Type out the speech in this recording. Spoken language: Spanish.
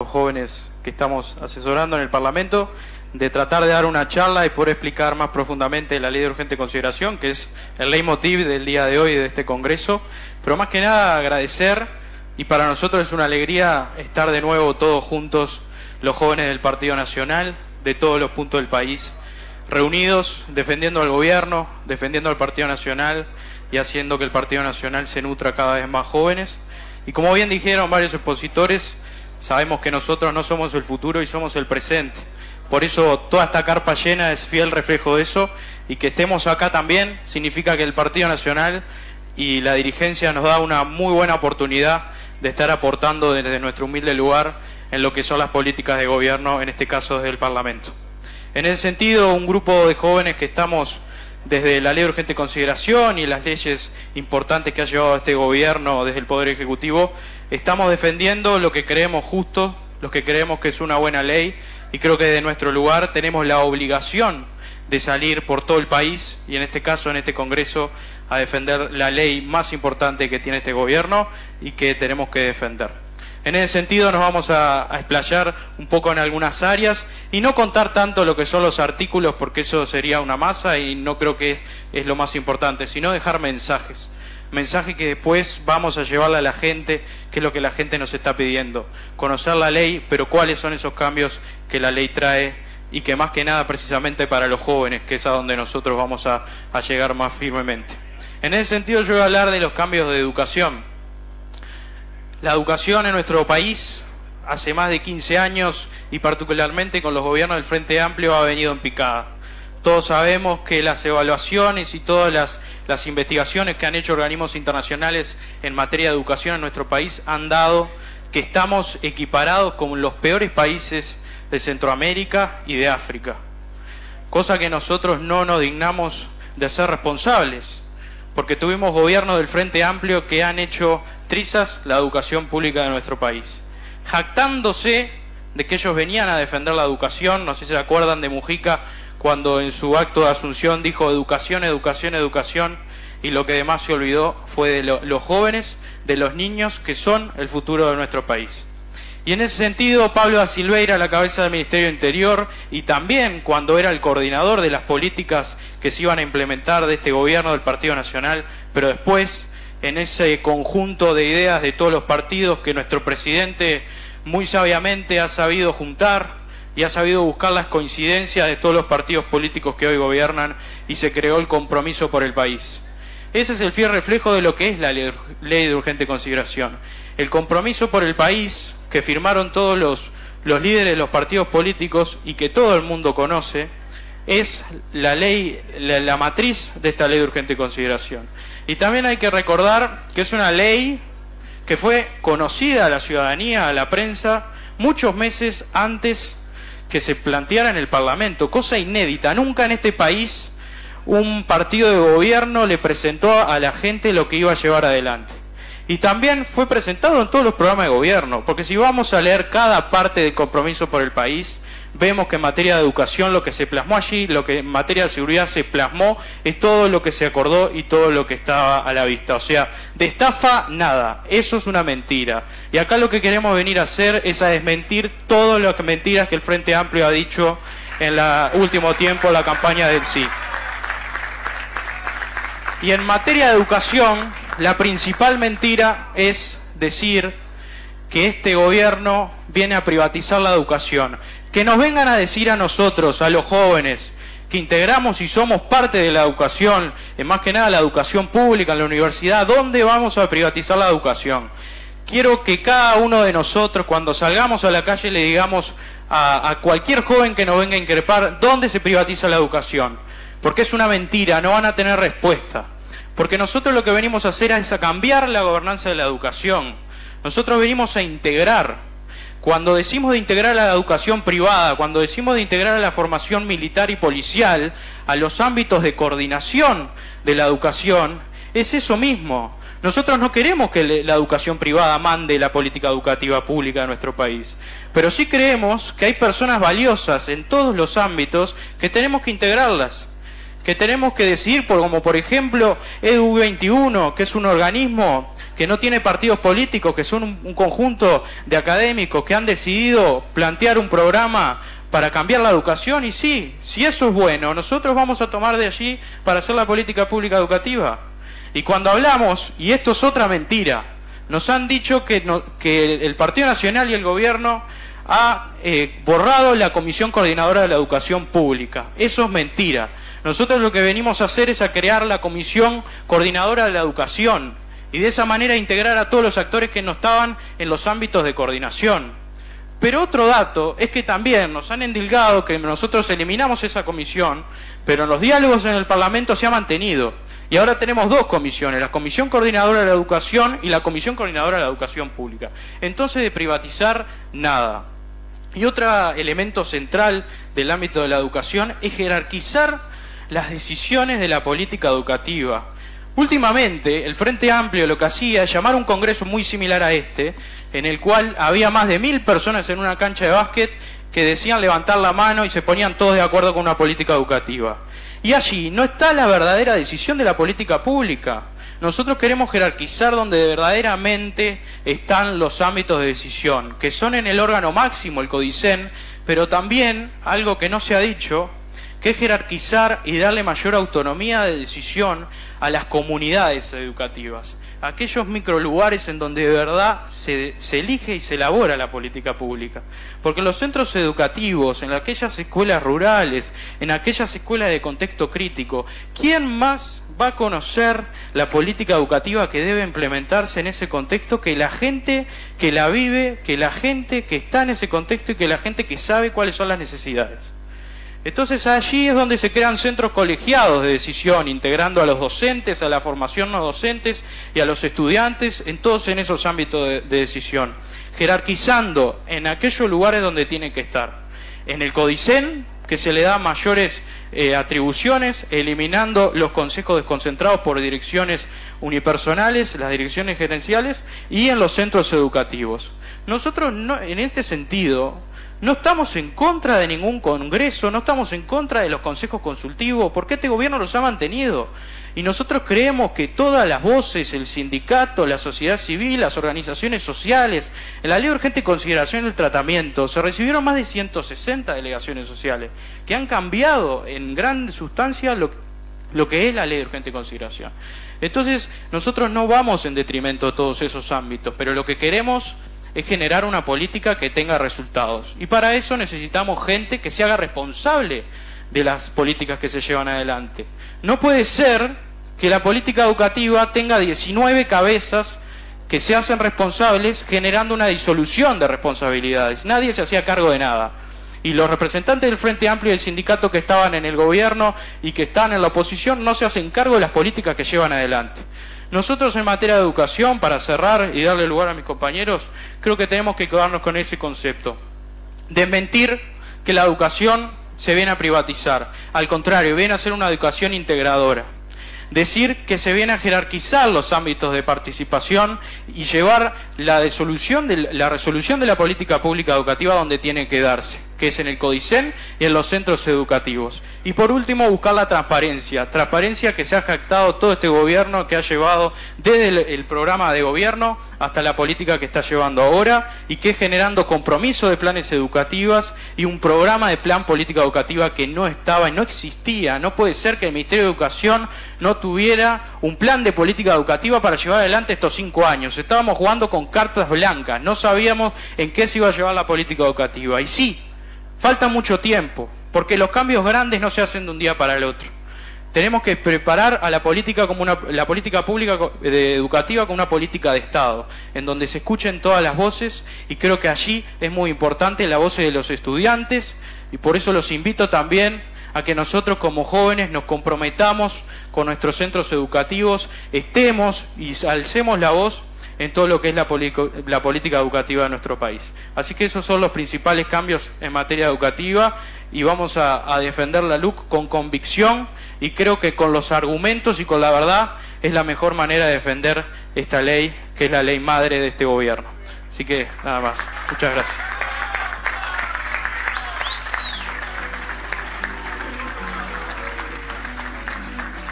Los jóvenes que estamos asesorando en el Parlamento, de tratar de dar una charla y poder explicar más profundamente la ley de urgente consideración, que es el leitmotiv del día de hoy de este Congreso, pero más que nada agradecer, y para nosotros es una alegría estar de nuevo todos juntos, los jóvenes del Partido Nacional, de todos los puntos del país, reunidos, defendiendo al gobierno, defendiendo al Partido Nacional y haciendo que el Partido Nacional se nutra cada vez más jóvenes. Y como bien dijeron varios expositores, sabemos que nosotros no somos el futuro y somos el presente. Por eso toda esta carpa llena es fiel reflejo de eso, y que estemos acá también significa que el Partido Nacional y la dirigencia nos da una muy buena oportunidad de estar aportando desde nuestro humilde lugar en lo que son las políticas de gobierno, en este caso desde el Parlamento. En ese sentido, un grupo de jóvenes que estamos desde la ley de urgente consideración y las leyes importantes que ha llevado este gobierno desde el Poder Ejecutivo, estamos defendiendo lo que creemos justo, lo que creemos que es una buena ley, y creo que desde nuestro lugar tenemos la obligación de salir por todo el país, y en este caso, en este Congreso, a defender la ley más importante que tiene este gobierno y que tenemos que defender. En ese sentido nos vamos a explayar un poco en algunas áreas y no contar tanto lo que son los artículos, porque eso sería una masa y no creo que es lo más importante, sino dejar mensajes que después vamos a llevarle a la gente, que es lo que la gente nos está pidiendo. Conocer la ley, pero cuáles son esos cambios que la ley trae, y que más que nada precisamente para los jóvenes, que es a donde nosotros vamos a llegar más firmemente. En ese sentido yo voy a hablar de los cambios de educación. La educación en nuestro país hace más de 15 años, y particularmente con los gobiernos del Frente Amplio, ha venido en picada. Todos sabemos que las evaluaciones y todas las investigaciones que han hecho organismos internacionales en materia de educación en nuestro país han dado que estamos equiparados con los peores países de Centroamérica y de África, cosa que nosotros no nos dignamos de ser responsables, porque tuvimos gobiernos del Frente Amplio que han hecho trizas la educación pública de nuestro país, jactándose de que ellos venían a defender la educación. No sé si se acuerdan de Mujica, cuando en su acto de asunción dijo educación, educación, educación, y lo que además se olvidó fue de los jóvenes, de los niños que son el futuro de nuestro país. Y en ese sentido, Pablo da Silveira, a la cabeza del Ministerio de Interior, y también cuando era el coordinador de las políticas que se iban a implementar de este gobierno del Partido Nacional, pero después en ese conjunto de ideas de todos los partidos que nuestro presidente muy sabiamente ha sabido juntar y ha sabido buscar las coincidencias de todos los partidos políticos que hoy gobiernan, y se creó el Compromiso por el País. Ese es el fiel reflejo de lo que es la ley de urgente consideración. El Compromiso por el País, que firmaron todos los líderes de los partidos políticos y que todo el mundo conoce, es la ley, la matriz de esta ley de urgente consideración. Y también hay que recordar que es una ley que fue conocida a la ciudadanía, a la prensa, muchos meses antes que se planteara en el Parlamento, cosa inédita. Nunca en este país un partido de gobierno le presentó a la gente lo que iba a llevar adelante. Y también fue presentado en todos los programas de gobierno, porque si vamos a leer cada parte del Compromiso por el País, vemos que en materia de educación lo que se plasmó allí, lo que en materia de seguridad se plasmó, es todo lo que se acordó y todo lo que estaba a la vista. O sea, de estafa nada, eso es una mentira. Y acá lo que queremos venir a hacer es a desmentir todas las mentiras que el Frente Amplio ha dicho en el último tiempo, la campaña del sí. Y en materia de educación, la principal mentira es decir que este gobierno viene a privatizar la educación. Que nos vengan a decir a nosotros, a los jóvenes, que integramos y somos parte de la educación, más que nada la educación pública en la universidad, ¿dónde vamos a privatizar la educación? Quiero que cada uno de nosotros, cuando salgamos a la calle, le digamos a cualquier joven que nos venga a increpar, ¿dónde se privatiza la educación? Porque es una mentira, no van a tener respuesta. Porque nosotros lo que venimos a hacer es a cambiar la gobernanza de la educación. Nosotros venimos a integrar. Cuando decimos de integrar a la educación privada, cuando decimos de integrar a la formación militar y policial, a los ámbitos de coordinación de la educación, es eso mismo. Nosotros no queremos que la educación privada mande la política educativa pública de nuestro país, pero sí creemos que hay personas valiosas en todos los ámbitos que tenemos que integrarlas, que tenemos que decidir, como por ejemplo EDU21, que es un organismo que no tiene partidos políticos, que son un conjunto de académicos que han decidido plantear un programa para cambiar la educación, y sí, si eso es bueno, nosotros vamos a tomar de allí para hacer la política pública educativa. Y cuando hablamos, y esto es otra mentira, nos han dicho que el Partido Nacional y el Gobierno ha borrado la Comisión Coordinadora de la Educación Pública. Eso es mentira. Nosotros lo que venimos a hacer es a crear la Comisión Coordinadora de la Educación y de esa manera integrar a todos los actores que no estaban en los ámbitos de coordinación. Pero otro dato es que también nos han endilgado que nosotros eliminamos esa comisión, pero en los diálogos en el Parlamento se ha mantenido. Y ahora tenemos dos comisiones, la Comisión Coordinadora de la Educación y la Comisión Coordinadora de la Educación Pública. Entonces, de privatizar, nada. Y otro elemento central del ámbito de la educación es jerarquizar las decisiones de la política educativa. Últimamente, el Frente Amplio lo que hacía es llamar a un congreso muy similar a este, en el cual había más de 1000 personas en una cancha de básquet que decían levantar la mano y se ponían todos de acuerdo con una política educativa. Y allí no está la verdadera decisión de la política pública. Nosotros queremos jerarquizar donde verdaderamente están los ámbitos de decisión, que son en el órgano máximo, el CODICEN, pero también, algo que no se ha dicho, que es jerarquizar y darle mayor autonomía de decisión a las comunidades educativas, a aquellos microlugares en donde de verdad se elige y se elabora la política pública. Porque en los centros educativos, en aquellas escuelas rurales, en aquellas escuelas de contexto crítico, ¿quién más va a conocer la política educativa que debe implementarse en ese contexto que la gente que la vive, que la gente que está en ese contexto y que la gente que sabe cuáles son las necesidades? Entonces allí es donde se crean centros colegiados de decisión, integrando a los docentes, a la formación no docentes y a los estudiantes, todos en esos ámbitos de decisión, jerarquizando en aquellos lugares donde tienen que estar. En el CODICEN, que se le da mayores atribuciones, eliminando los consejos desconcentrados por direcciones unipersonales, las direcciones gerenciales, y en los centros educativos. Nosotros en este sentido no estamos en contra de ningún congreso, no estamos en contra de los consejos consultivos, porque este gobierno los ha mantenido. Y nosotros creemos que todas las voces, el sindicato, la sociedad civil, las organizaciones sociales, en la ley de urgente consideración del tratamiento, se recibieron más de 160 delegaciones sociales, que han cambiado en gran sustancia lo que es la ley de urgente consideración. Entonces, nosotros no vamos en detrimento de todos esos ámbitos, pero lo que queremos es generar una política que tenga resultados. Y para eso necesitamos gente que se haga responsable de las políticas que se llevan adelante. No puede ser que la política educativa tenga 19 cabezas que se hacen responsables generando una disolución de responsabilidades. Nadie se hacía cargo de nada. Y los representantes del Frente Amplio y del sindicato que estaban en el gobierno y que están en la oposición no se hacen cargo de las políticas que llevan adelante. Nosotros en materia de educación, para cerrar y darle lugar a mis compañeros, creo que tenemos que quedarnos con ese concepto. Desmentir que la educación se viene a privatizar. Al contrario, viene a ser una educación integradora. Decir que se viene a jerarquizar los ámbitos de participación y llevar la resolución de la política pública educativa donde tiene que darse, que es en el CODICEN y en los centros educativos. Y por último, buscar la transparencia que se ha jactado todo este gobierno, que ha llevado desde el programa de gobierno hasta la política que está llevando ahora, y que es generando compromiso de planes educativas y un programa de plan política educativa que no estaba y no existía. No puede ser que el Ministerio de Educación no tuviera un plan de política educativa para llevar adelante estos 5 años. Estábamos jugando con cartas blancas, no sabíamos en qué se iba a llevar la política educativa. Y sí, falta mucho tiempo, porque los cambios grandes no se hacen de un día para el otro. Tenemos que preparar a la política la política pública educativa como una política de Estado, en donde se escuchen todas las voces, y creo que allí es muy importante la voz de los estudiantes, y por eso los invito también a que nosotros como jóvenes nos comprometamos con nuestros centros educativos, estemos y alcemos la voz en todo lo que es la política educativa de nuestro país. Así que esos son los principales cambios en materia educativa, y vamos a defender la LUC con convicción, y creo que con los argumentos y con la verdad es la mejor manera de defender esta ley, que es la ley madre de este gobierno. Así que nada más. Muchas gracias.